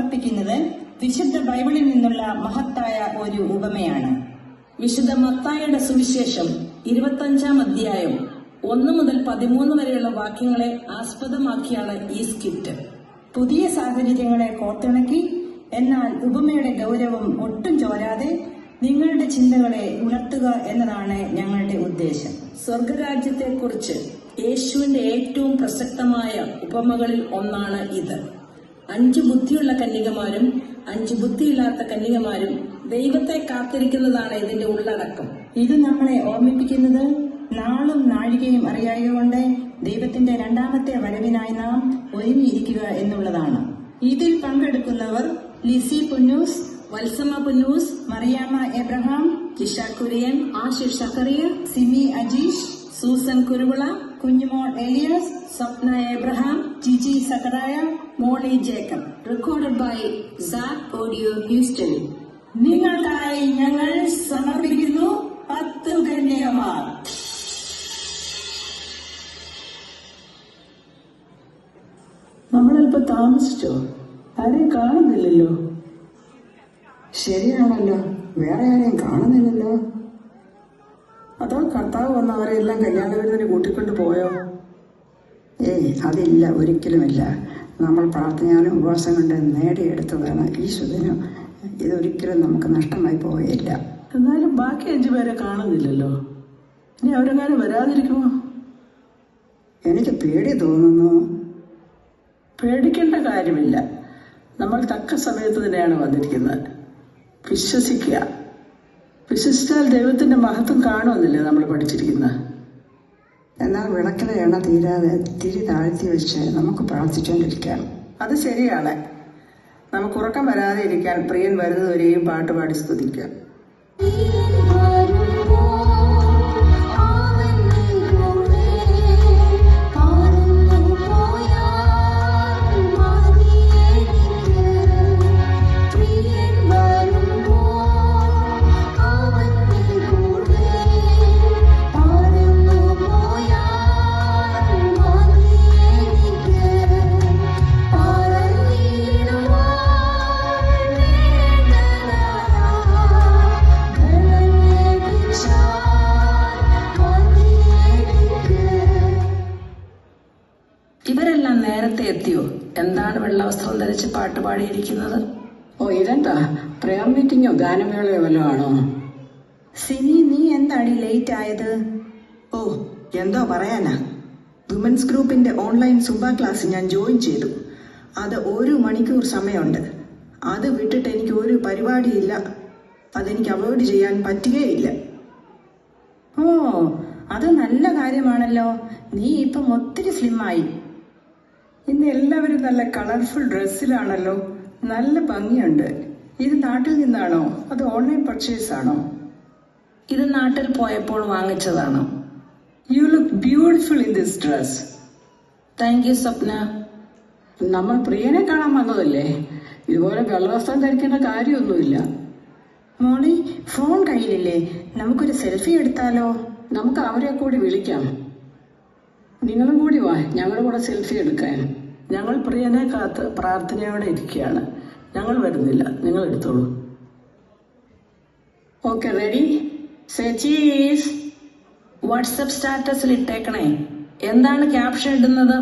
സമർപ്പിക്കുന്നത് വിശുദ്ധ ബൈബിളിൽ നിന്നുള്ള മഹത്തായ ഒരു ഉപമയാണ്. വിശുദ്ധ മത്തായിയുടെ സുവിശേഷം 25-ാം അധ്യായം 1 മുതൽ 13 വരെയുള്ള വാക്യങ്ങളെ ആസ്പദമാക്കിയാണ് ഈ സ്കിറ്റ്. പുതിയ സാഹചര്യങ്ങളെ കോർത്തിണക്കി എന്നാൽ ഉപമയുടെ ഗൗരവം ഒട്ടും ചോരാതെ നിങ്ങളുടെ ചിന്തകളെ ഉണർത്തുക എന്നതാണ് ഞങ്ങളുടെ ഉദ്ദേശം. സ്വർഗരാജ്യത്തെക്കുറിച്ച് യേശുവിന്റെ ഏറ്റവും പ്രസക്തമായ ഉപമകളിൽ ഒന്നാണ് ഇത്. 5 ബുദ്ധിയുള്ള കന്യകമാരും 5 ബുദ്ധിയില്ലാത്ത കന്യകമാരും ദൈവത്തെ കാത്തിരിക്കുന്നതാണ് ഇതിന്റെ ഉള്ളടക്കം. ഇത് നമ്മളെ ഓർമ്മിപ്പിക്കുന്നത് നാളും നാഴികയും അറിയായതുകൊണ്ട് ദൈവത്തിന്റെ രണ്ടാമത്തെ വരവിനായി നാം ഒരുങ്ങിയിരിക്കുക എന്നുള്ളതാണ്. ഇതിൽ പങ്കെടുക്കുന്നവർ Lizzy Punnoose, Valsamma Punnoose, Mariamma Abraham, Kisha Kurian, Ashish Zacharia, Simi Ajeesh, Susan Kuruvila, Kunjumol Elias, Swapna Abraham, Jiji Zacharia, Molly Jacob. Recorded by Zac audio Houston. നിങ്ങൾക്കായി ഞങ്ങൾ സമർപ്പിക്കുന്നു 10 കന്യകമാർ. നമ്മളല്പം താമസിച്ചോ? ആരെയും കാണുന്നില്ലല്ലോ. ശരിയാണല്ലോ, വേറെ ആരെയും കാണുന്നില്ലല്ലോ. അതോ കർത്താവ് വന്ന് അവരെല്ലാം കല്യാണവിരുന്നിന് കൂട്ടിക്കൊണ്ട് പോയോ? അതില്ല, ഒരിക്കലുമില്ല. നമ്മൾ പ്രാർത്ഥനയാലും ഉപവാസം കൊണ്ട് നേടിയെടുത്തതാണ് ഈ ശുദ്ധനം. ഇതൊരിക്കലും നമുക്ക് നഷ്ടമായി പോവുകയില്ല. എന്നാലും ബാക്കി 5 പേരെ കാണുന്നില്ലല്ലോ. ഇനി അവരെങ്ങാനും വരാതിരിക്കുമോ? എനിക്ക് പേടി തോന്നുന്നു. പേടിക്കേണ്ട കാര്യമില്ല. നമ്മൾ തക്ക സമയത്ത് തന്നെയാണ് വന്നിരിക്കുന്നത്. വിശ്വസിക്കുക. വിശ്വസിച്ചാൽ ദൈവത്തിന്റെ മഹത്വം കാണുമെന്നില്ലേ നമ്മൾ പഠിച്ചിരിക്കുന്നത്. എന്നാൽ വിളക്കിലെ എണ്ണ തീരാതെ തിരി താഴ്ത്തി വെച്ച് നമുക്ക് പ്രാർത്ഥിച്ചുകൊണ്ടിരിക്കാം. അത് ശരിയാണ്. നമുക്ക് ഉറക്കം വരാതെ ഇരിക്കാൻ പ്രിയൻ വരുന്നതുവരെയും പാട്ടുപാടി സ്തുതിക്കാം. ഇവരെല്ലാം നേരത്തെ എത്തിയോ? എന്താണ് വെള്ളവസ്ത്രം ധരിച്ച് പാട്ടുപാടിയിരിക്കുന്നത്? ഇതെന്താ പ്രേയർ മീറ്റിങ്ങോ ഗാനമേളയോ വല്ലതും ആണോ? സിനി, നീ എന്താടി ലേറ്റ് ആയത്? എന്തോ പറയാനാ. വുമൻസ് ഗ്രൂപ്പിന്റെ ഓൺലൈൻ സുംബ ക്ലാസ് ഞാൻ ജോയിൻ ചെയ്തു. അത് 1 മണിക്കൂർ സമയമുണ്ട്. അത് വിട്ടിട്ട് എനിക്ക് ഒരു പരിപാടിയില്ല. അതെനിക്ക് അവോയ്ഡ് ചെയ്യാൻ പറ്റുകയില്ല. അത് നല്ല കാര്യമാണല്ലോ. നീ ഇപ്പം ഒത്തിരി സ്ലിമ്മായി. ഇന്ന് എല്ലാവരും നല്ല കളർഫുൾ ഡ്രസ്സിലാണല്ലോ. നല്ല ഭംഗിയുണ്ട്. ഇത് നാട്ടിൽ നിന്നാണോ അത് ഓൺലൈൻ പർച്ചേസ് ആണോ? ഇത് നാട്ടിൽ പോയപ്പോൾ വാങ്ങിച്ചതാണ്. You look beautiful in this dress. Thank you Swapna. നമ്മൾ പ്രിയനെ കാണാൻ വന്നതല്ലേ. ഇതുപോലെ വെള്ളവസ്ത്രം ധരിക്കേണ്ട കാര്യമൊന്നുമില്ല. മോളി, ഫോൺ കയ്യിലില്ലേ? നമുക്കൊരു സെൽഫി എടുത്താലോ? നമുക്ക് അവരെ കൂടി വിളിക്കാം. നിങ്ങളും കൂടി വാ, ഞങ്ങളുടെ കൂടെ സെൽഫി എടുക്കാൻ. ഞങ്ങൾ പ്രിയനെ കാത്ത് പ്രാർത്ഥനയോടെ ഇരിക്കുകയാണ്. ഞങ്ങൾ വരുന്നില്ല, നിങ്ങൾ എടുത്തോളൂ. Okay, ready? Say cheese. WhatsApp സ്റ്റാറ്റസിൽ ഇട്ടേക്കണേ. എന്താണ് ക്യാപ്ഷൻ ഇടുന്നത്?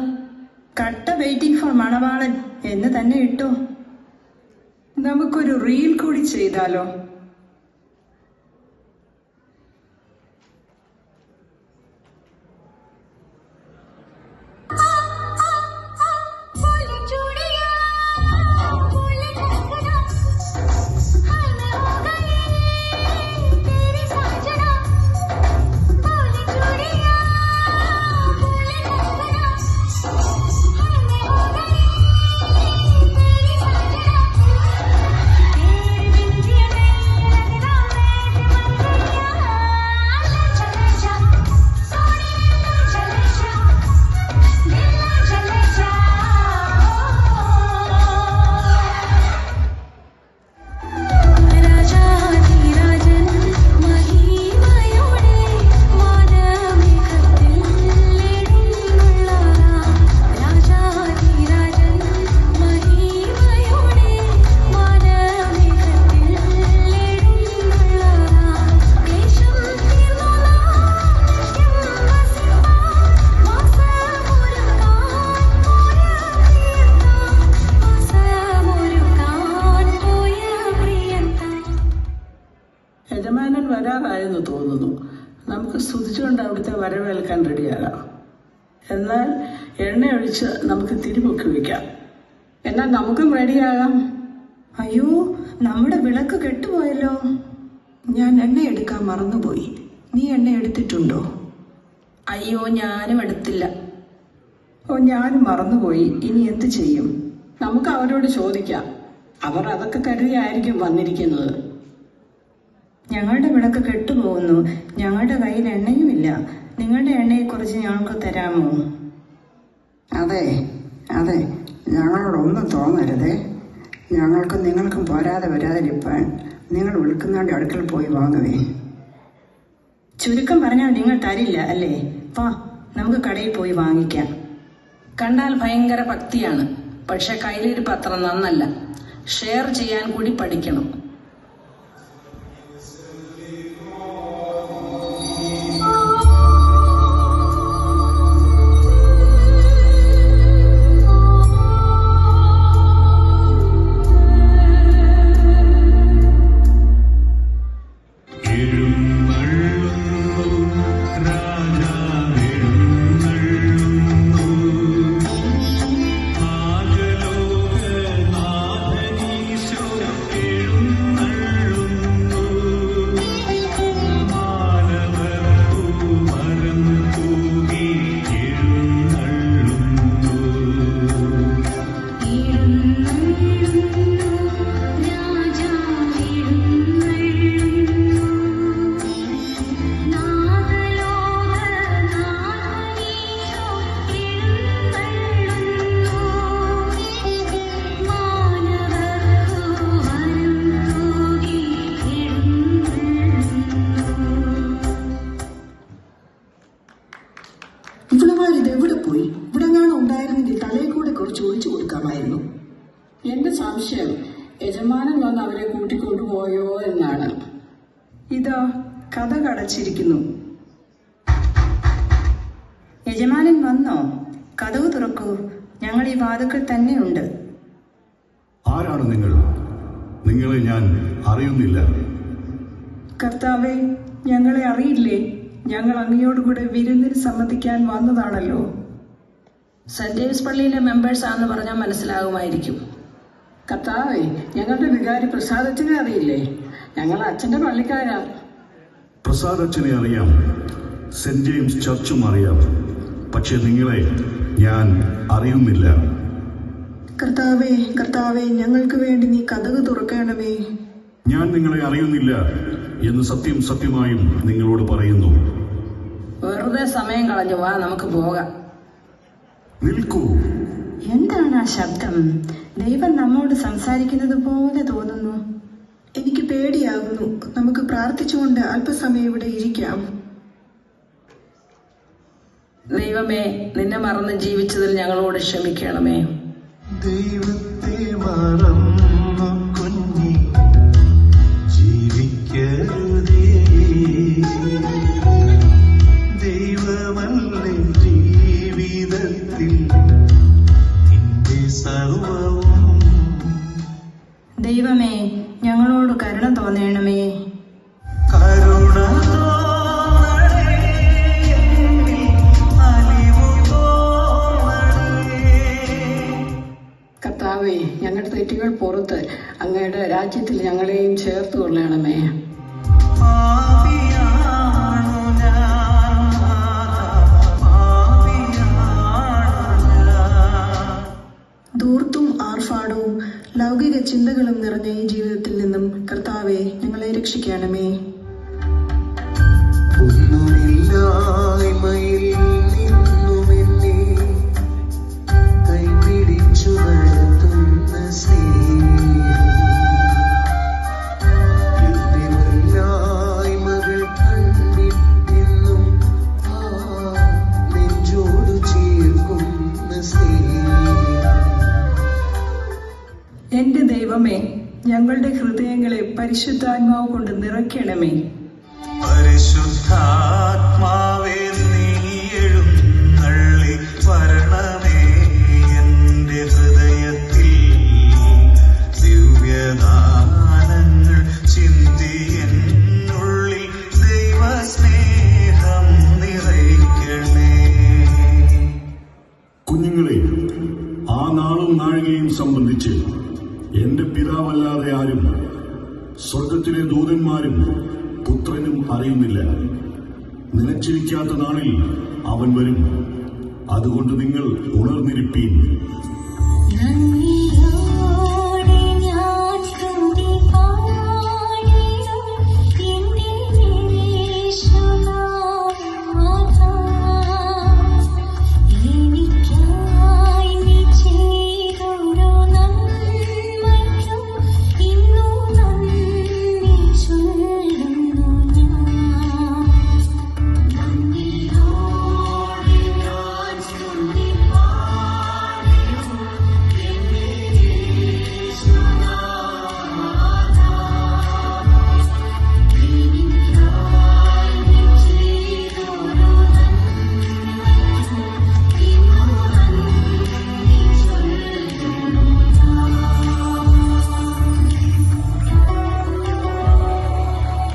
കട്ട വെയിറ്റിംഗ് ഫോർ മണവാളൻ എന്ന് തന്നെ ഇട്ടോ. നമുക്കൊരു റീൽ കൂടി ചെയ്താലോ? സമയമായെന്ന് തോന്നുന്നു. നമുക്ക് സ്തുതിച്ചുകൊണ്ട് അവിടുത്തെ വരവേൽക്കാൻ റെഡിയാകാം. എന്നാൽ എണ്ണയൊഴിച്ച് നമുക്ക് തിരിപൊക്കി വയ്ക്കാം. എന്നാൽ നമുക്കും റെഡിയാകാം. അയ്യോ, നമ്മുടെ വിളക്ക് കെട്ടുപോയല്ലോ. ഞാൻ എണ്ണ എടുക്കാൻ മറന്നുപോയി. നീ എണ്ണ എടുത്തിട്ടുണ്ടോ? അയ്യോ, ഞാനും എടുത്തില്ല. ഓ, ഞാനും മറന്നുപോയി. ഇനി എന്ത് ചെയ്യും? നമുക്ക് അവരോട് ചോദിക്കാം. അവർ അതൊക്കെ കരുതിയായിരിക്കും വന്നിരിക്കുന്നത്. ഞങ്ങളുടെ വിളക്ക് കെട്ടുപോകുന്നു. ഞങ്ങളുടെ കയ്യിൽ എണ്ണയുമില്ല. നിങ്ങളുടെ എണ്ണയെക്കുറിച്ച് ഞങ്ങൾക്ക് തരാമോ? അതെ, ഞങ്ങളോടൊന്നും തോന്നരുതേ. ഞങ്ങൾക്ക് നിങ്ങൾക്കും വരാതിരിപ്പാൻ നിങ്ങൾ വിളിക്കുന്നവരുടെ അടുക്കൽ പോയി വാങ്ങുവേ. ചുരുക്കം പറഞ്ഞാൽ നിങ്ങൾ തരില്ല അല്ലേ? വാ, നമുക്ക് കടയിൽ പോയി വാങ്ങിക്കാം. കണ്ടാൽ ഭയങ്കര ഭക്തിയാണ്, പക്ഷെ കയ്യിലിരിപ്പ് അത്ര നന്നല്ല. ഷെയർ ചെയ്യാൻ കൂടി പഠിക്കണം. ഇവളുമാരിതെവിടെ പോയി? ഇവിടെങ്ങാനും ഉണ്ടായിരുന്നെങ്കിൽ തലയിൽ കൂടെ കുറച്ച് ഒഴിച്ചു കൊടുക്കാമായിരുന്നു. എന്റെ സംശയം യജമാനൻ വന്ന് അവരെ കൂട്ടിക്കൊണ്ടുപോയോ എന്നാണ്. ഇതാ, കഥ കടച്ചിരിക്കുന്നു. യജമാനൻ വന്നോ? കതവ് തുറക്കൂ. ഞങ്ങൾ ഈ വാതുക്കൾ തന്നെയുണ്ട്. ആരാണ് നിങ്ങൾ? നിങ്ങളെ ഞാൻ അറിയുന്നില്ല. കർത്താവേ, ഞങ്ങളെ അറിയില്ലേ? ഞങ്ങൾ അങ്ങയോടുകൂടെ വിരുന്നിന് സമ്മതിക്കാൻ വന്നതാണല്ലോ. സെന്റ് ജെയിംസ് പള്ളിയിലെ മെമ്പേഴ്സ് ആണെന്ന് പറഞ്ഞാൽ മനസ്സിലാകുമായിരിക്കും. കർത്താവേ, ഞങ്ങളുടെ വികാരി പ്രസാദത്തിനെ അറിയില്ലേ? ഞങ്ങൾ അച്ഛന്റെ പള്ളിക്കാരാ. പ്രസാദ് അച്ഛനെ അറിയാം, സെന്റ് ജെയിംസ് ചർച്ചും അറിയാം, പക്ഷെ നിങ്ങളെ ഞാൻ അറിയുന്നില്ല. കർത്താവേ, ഞങ്ങൾക്ക് വേണ്ടി നീ കതക് തുറക്കണമേ. ഞാൻ നിങ്ങളെ അറിയുന്നില്ല എന്ന് സത്യമായും നിങ്ങളോട് പറയുന്നു. വെറുതെ സമയം കളഞ്ഞു. വാ, നമുക്ക് പോകാം. നിൽക്കൂ. എന്താണ് ആ ശബ്ദം? ദൈവം നമ്മോട് സംസാരിക്കുന്നത് പോലെ തോന്നുന്നു. എനിക്ക് പേടിയാകുന്നു. നമുക്ക് പ്രാർത്ഥിച്ചുകൊണ്ട് അല്പസമയം ഇവിടെ ഇരിക്കാം. ദൈവമേ, നിന്നെ മറന്ന് ജീവിച്ചതിൽ ഞങ്ങളോട് ക്ഷമിക്കണമേ. ദൈവത്തെ മറന്നു കുഞ്ഞി ജീവിക്കരുതേ. ദൈവമല്ലേ ജീവിതത്തിൽ നിന്റെ സർവവും. ദൈവമേ, ഞങ്ങളോട് കരുണ തോന്നണമേ. കരുണ തോന്നണേ, അലിവു തോന്നണേ. കർത്താവേ, ഞങ്ങളുടെ തെറ്റുകൾ പുറത്ത് അങ്ങയുടെ രാജ്യത്തിൽ ഞങ്ങളെയും ചേർത്ത് കൊള്ളണമേ. പാപിയാണു ഞാൻ, പാപിയാണു ഞാൻ. ധൂർത്തും ആർഭാടവും ലൗകിക ചിന്തകളും നിറഞ്ഞ ഈ ജീവിതത്തിൽ നിന്നും കർത്താവെ ഞങ്ങളെ രക്ഷിക്കണമേ. ഒന്നുമില്ലായ്മയിൽ നിന്നുമെന്നെ കൈപിടിച്ചു നടത്തുന്ന സ്നേഹം. എന്റെ വല്ലായ്മകൾ കണ്ടിട്ടെന്നും നെഞ്ചോട് ചേർക്കുന്ന സ്നേഹം. എന്റെ ദൈവമേ, ഞങ്ങളുടെ ഹൃദയങ്ങളെ പരിശുദ്ധാത്മാവ് കൊണ്ട് നിറയ്ക്കണമേ. പരിശുദ്ധാത്മാവേ, നീ എഴുന്നള്ളി വരണമേ എന്റെ ഹൃദയത്തിൽ. ദിവ്യദാനങ്ങൾ ചിന്തി എന്നുള്ളിൽ പിതാവല്ലാതെ ആരും, സ്വർഗത്തിലെ ദൂതന്മാരും പുത്രനും അറിയുന്നില്ല. നിലച്ചിരിക്കാത്ത നാളിൽ അവൻ വരും. അതുകൊണ്ട് നിങ്ങൾ ഉണർന്നിരിപ്പീൻ. നന്ദി